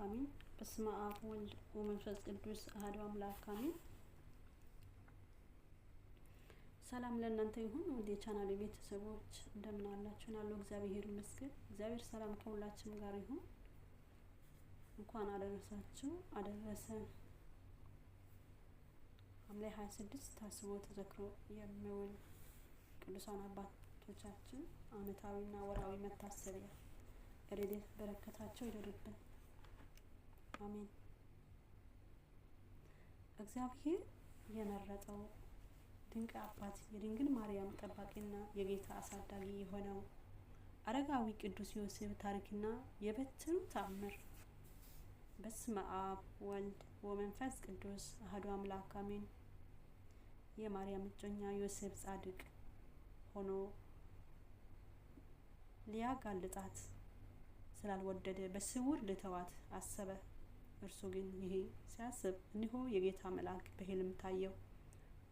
አሜን። በስመ አብ ወልድ ወመንፈስ ቅዱስ አሐዱ አምላክ አሜን። ሰላም ለእናንተ ይሁን ውድ የቻናሌ ቤተሰቦች እንደምን አላችሁ? ያለው እግዚአብሔር ይመስገን። እግዚአብሔር ሰላም ከሁላችንም ጋር ይሁን። እንኳን አደረሳችሁ አደረሰን። ሐምሌ 26 ታስቦ ተዘክሮ የሚውል ቅዱሳን አባቶቻችን ዓመታዊና ወርሃዊ መታሰቢያ ረድኤት በረከታቸው ይደርብን አሜን። እግዚአብሔር የመረጠው ድንቅ አባት የድንግል ማርያም ጠባቂና የጌታ አሳዳጊ የሆነው አረጋዊ ቅዱስ ዮሴፍ ታሪክና የበትሩ ተአምር። በስመ አብ ወልድ ወመንፈስ ቅዱስ አሐዱ አምላክ አሜን። የማርያም እጮኛ ዮሴፍ ጻድቅ ሆኖ ሊያጋልጣት ስላልወደደ በስውር ልተዋት አሰበ። እርሱ ግን ይሄ ሲያስብ እነሆ የጌታ መልአክ በሕልም ታየው።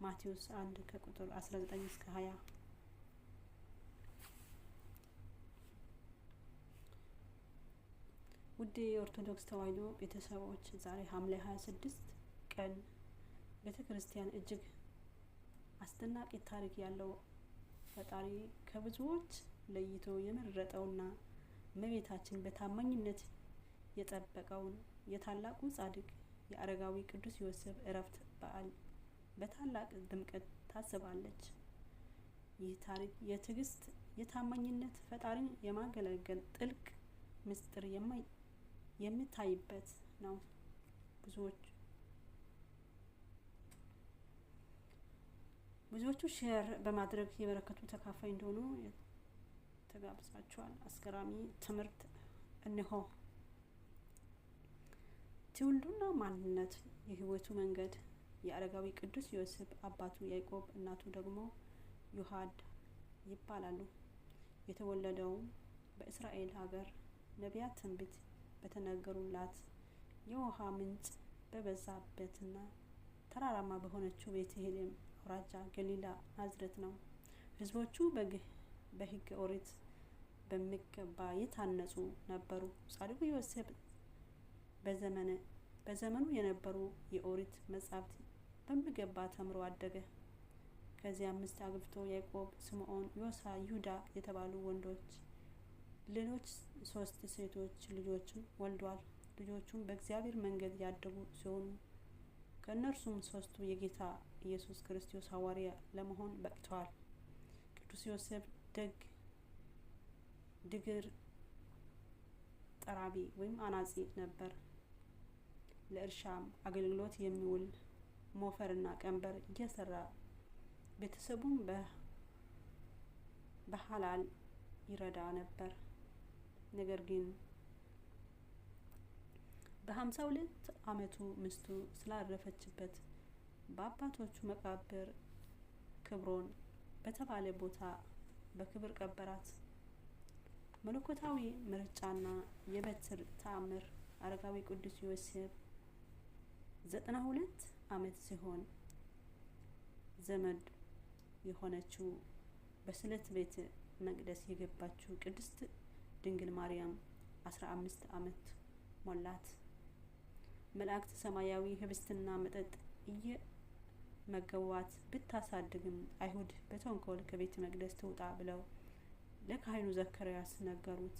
ማቴዎስ 1 ከቁጥር 19 እስከ 20። ውድ የኦርቶዶክስ ተዋሕዶ ቤተሰቦች ዛሬ ሐምሌ 26 ቀን ቤተክርስቲያን እጅግ አስደናቂ ታሪክ ያለው ፈጣሪ ከብዙዎች ለይቶ የመረጠውና እመቤታችን በታማኝነት የጠበቀውን የታላቁ ጻድቅ የአረጋዊ ቅዱስ ዮሴፍ ዕረፍት በዓል በታላቅ ድምቀት ታስባለች። ይህ ታሪክ የትዕግስት፣ የታማኝነት፣ ፈጣሪን የማገልገል ጥልቅ ምስጢር የሚታይበት ነው። ብዙዎቹ ሼር በማድረግ የበረከቱ ተካፋይ እንደሆኑ ተጋብዛችኋል። አስገራሚ ትምህርት እነሆ። ትውልዱና ማንነት፣ የህይወቱ መንገድ። የአረጋዊ ቅዱስ ዮሴፍ አባቱ ያዕቆብ እናቱ ደግሞ ዮሐድ ይባላሉ። የተወለደው በእስራኤል ሀገር ነቢያት ትንቢት በተነገሩላት የውሃ ምንጭ በበዛበትና ተራራማ በሆነችው ቤተልሔም አውራጃ ገሊላ ናዝሬት ነው። ህዝቦቹ በሕገ ኦሪት በሚገባ የታነጹ ነበሩ። ጻድቁ ዮሴፍ በዘመኑ የነበሩ የኦሪት መጻሕፍት በሚገባ ተምሮ አደገ። ከዚያ ሚስት አግብቶ ያዕቆብ፣ ስምዖን፣ ዮሳ፣ ይሁዳ የተባሉ ወንዶች ሌሎች 3 ሴቶች ልጆችን ወልዷል። ልጆቹም በእግዚአብሔር መንገድ ያደጉ ሲሆኑ ከእነርሱም 3ቱ የጌታ ኢየሱስ ክርስቶስ ሐዋርያ ለመሆን በቅተዋል። ቅዱስ ዮሴፍ ድግር ጠራቢ ወይም አናጺ ነበር። ለእርሻም አገልግሎት የሚውል ሞፈርና ቀንበር እየሰራ ቤተሰቡን በሐላል ይረዳ ነበር። ነገር ግን በ52 ዓመቱ ሚስቱ ስላረፈችበት በአባቶቹ መቃብር ክብሮን በተባለ ቦታ በክብር ቀበራት። መለኮታዊ ምርጫና የበትር ተአምር። አረጋዊ ቅዱስ ዮሴፍ 92 ዓመት ሲሆን ዘመድ የሆነችው በስዕለት ቤተ መቅደስ የገባችው ቅድስት ድንግል ማርያም 15 ዓመት ሞላት። መላእክት ሰማያዊ ህብስትና መጠጥ እየመገቧት ብታሳድግም አይሁድ በተንኮል ከቤተ መቅደስ ትውጣ ብለው ለካህኑ ዘካርያስ ነገሩት።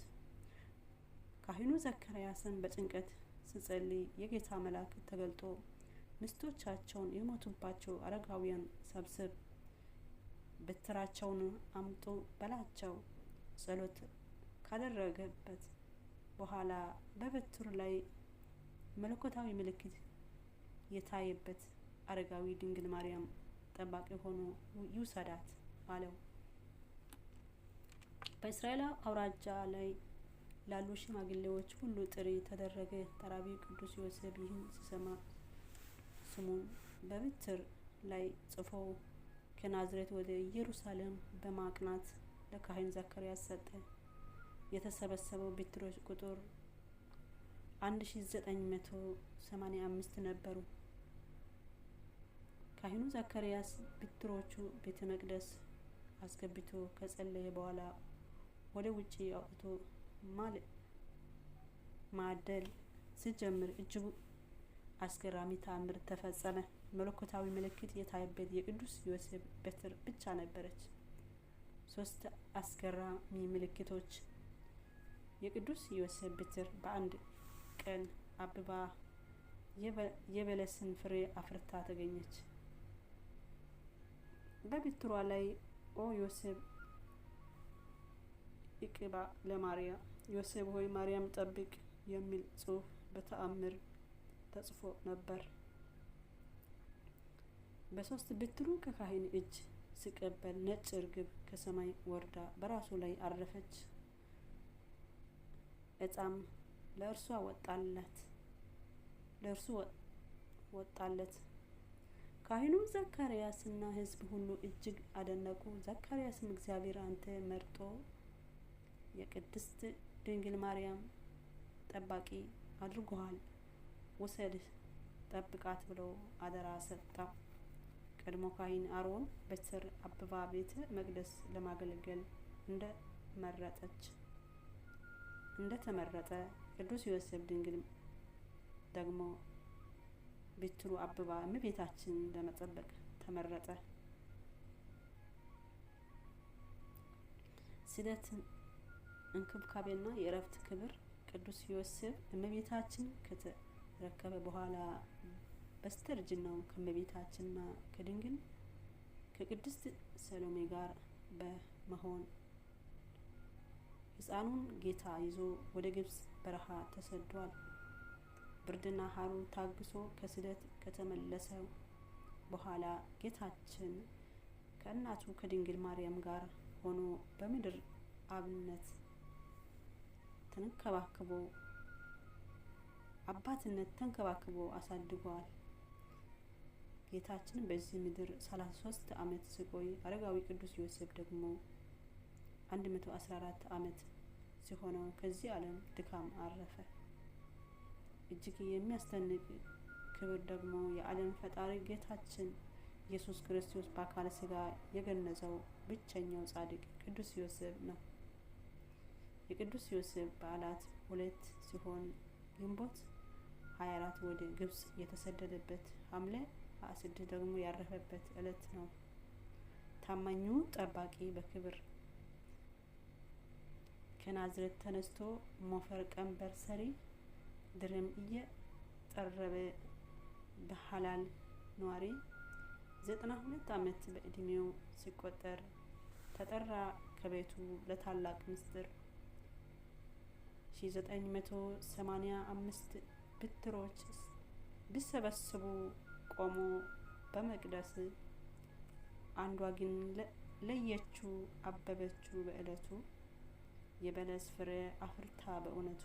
ካህኑ ዘካርያስን በጭንቀት ሲጸልይ የጌታ መልአክ ተገልጦ ሚስቶቻቸውን የሞቱባቸው አረጋውያን ሰብስብ፣ በትራቸውን አምጡ በላቸው። ጸሎት ካደረገበት በኋላ በበትሩ ላይ መለኮታዊ ምልክት የታየበት አረጋዊ ድንግል ማርያም ጠባቂ ሆኖ ይውሰዳት አለው። በእስራኤል አውራጃ ላይ ላሉ ሽማግሌዎች ሁሉ ጥሪ ተደረገ። ጠራቢው ቅዱስ ዮሴፍ ይህን ሲሰማ ስሙን በበትር ላይ ጽፎ ከናዝሬት ወደ ኢየሩሳሌም በማቅናት ለካህኑ ዘካርያስ ሰጠ። የተሰበሰበው በትሮች ቁጥር 1985 ነበሩ። ካህኑ ዘካርያስ በትሮቹ ቤተ መቅደስ አስገብቶ ከጸለየ በኋላ ወደ ውጪ አውጥቶ ማደል ሲጀምር እጅጉ አስገራሚ ተአምር ተፈጸመ። መለኮታዊ ምልክት የታየበት የቅዱስ ዮሴፍ በትር ብቻ ነበረች። 3 አስገራሚ ምልክቶች። የቅዱስ ዮሴፍ በትር በአንድ ቀን አብባ የበለስን ፍሬ አፍርታ ተገኘች። በበትሯ ላይ ኦ ዮሴፍ ይቅባ ለማርያም፣ ዮሴፍ ሆይ ማርያም ጠብቅ የሚል ጽሑፍ በተአምር ተጽፎ ነበር። በ3 በትሩ ከካህን እጅ ሲቀበል ነጭ እርግብ ከሰማይ ወርዳ በራሱ ላይ አረፈች። ዕጣም ለእርሱ ወጣለት። ካህኑ ዘካርያስና ሕዝብ ሁሉ እጅግ አደነቁ። ዘካርያስም እግዚአብሔር አንተ መርጦ የቅድስት ድንግል ማርያም ጠባቂ አድርጎሃል፣ ውሰድህ ጠብቃት ብሎ አደራ ሰጣ። ቀድሞ ካህን አሮን በትር አብባ ቤተ መቅደስ ለማገልገል እንደተመረጠ ቅዱስ ዮሴፍ ድንግል ደግሞ በትሩ አብባ እመቤታችንን ለመጠበቅ ተመረጠ። ስደት፣ እንክብካቤና የእረፍት ክብር። ቅዱስ ዮሴፍ እመቤታችን ከተረከበ በኋላ በስተርጅናው ከእመቤታችንና ከድንግል ከቅድስት ሰሎሜ ጋር በመሆን ሕፃኑን ጌታ ይዞ ወደ ግብጽ በረሃ ተሰዷል። ብርድና ሐሩር ታግሶ ከስደት ከተመለሰ በኋላ ጌታችን ከእናቱ ከድንግል ማርያም ጋር ሆኖ በምድር አብነት ተንከባክቦ አሳድጓል። ጌታችን በዚህ ምድር 33 ዓመት ሲቆይ አረጋዊ ቅዱስ ዮሴፍ ደግሞ 114 ዓመት ሲሆነው ከዚህ ዓለም ድካም አረፈ። እጅግ የሚያስደንቅ ክብር ደግሞ የዓለም ፈጣሪ ጌታችን ኢየሱስ ክርስቶስ በአካለ ሥጋ የገነዘው ብቸኛው ጻድቅ ቅዱስ ዮሴፍ ነው። የቅዱስ ዮሴፍ በዓላት 2 ሲሆን ግንቦት 24 ወደ ግብጽ የተሰደደበት፣ ሐምሌ 26 ደግሞ ያረፈበት ዕለት ነው። ታማኙ ጠባቂ በክብር ከናዝሬት ተነስቶ ሞፈር ቀንበር ሰሪ ድርም እየጠረበ በሐላል ኗሪ 92 ዓመት በዕድሜው ሲቆጠር ተጠራ ከቤቱ ለታላቅ ምስጢር 1985 በትሮች ቢሰበሰቡ ቆሞ በመቅደስ አንዷ ግን ለየችው አበበችው በዕለቱ የበለስ ፍሬ አፍርታ በእውነቱ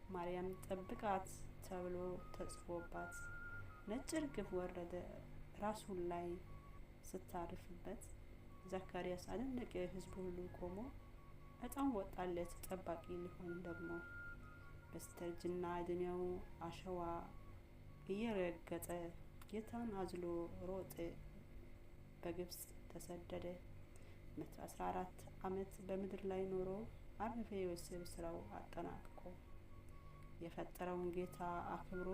ማርያም ጠብቃት ተብሎ ተጽፎባት ነጭ እርግብ ወረደ ራሱ ላይ ስታርፍበት ዘካርያስ አደነቀ። ሕዝቡ ሁሉ ቆሞ ዕጣም ወጣለት ጠባቂ ሊሆን ደግሞ በስተርጅና ዕድሜው አሸዋ እየረገጠ ጌታን አዝሎ ሮጠ በግብጽ ተሰደደ። 114 ዓመት በምድር ላይ ኖሮ አረፈ። ዮሴፍ ስራው አጠናቅቆ የፈጠረውን ጌታ አክብሮ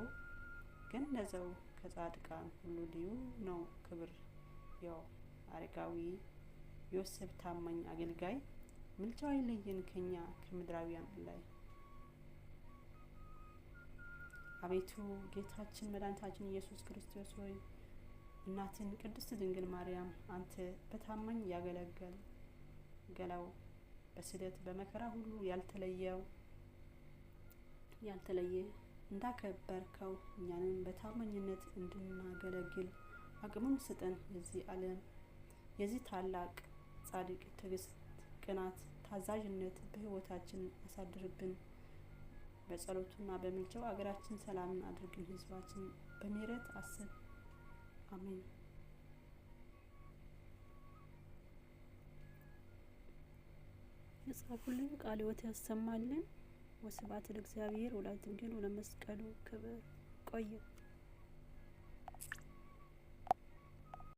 ገነዘው። ከጻድቃን ሁሉ ልዩ ነው ክብር ያው አረጋዊ ዮሴፍ ታማኝ አገልጋይ ምልጃው አይለየን ከኛ ከምድራውያን ላይ። አቤቱ ጌታችን መድኃኒታችን ኢየሱስ ክርስቶስ ሆይ እናትን ቅድስት ድንግል ማርያም አንተ በታማኝ ያገለገለው በስደት በመከራ ሁሉ ያልተለየ እንዳከበርከው እኛንም በታማኝነት እንድናገለግል አቅሙን ስጠን። የዚህ ታላቅ ጻድቅ ትዕግስት፣ ቅናት፣ ታዛዥነት በሕይወታችን አሳድርብን። በጸሎቱና በምልጃው አገራችን ሰላምን አድርግን። ሕዝባችን በምህረት አስብ። አሜን። የጻፉልን ቃለ ሕይወት ያሰማልን። ወስብሐት ለእግዚአብሔር ወለወላዲቱ ድንግል ወለመስቀሉ ክብር። ቆየ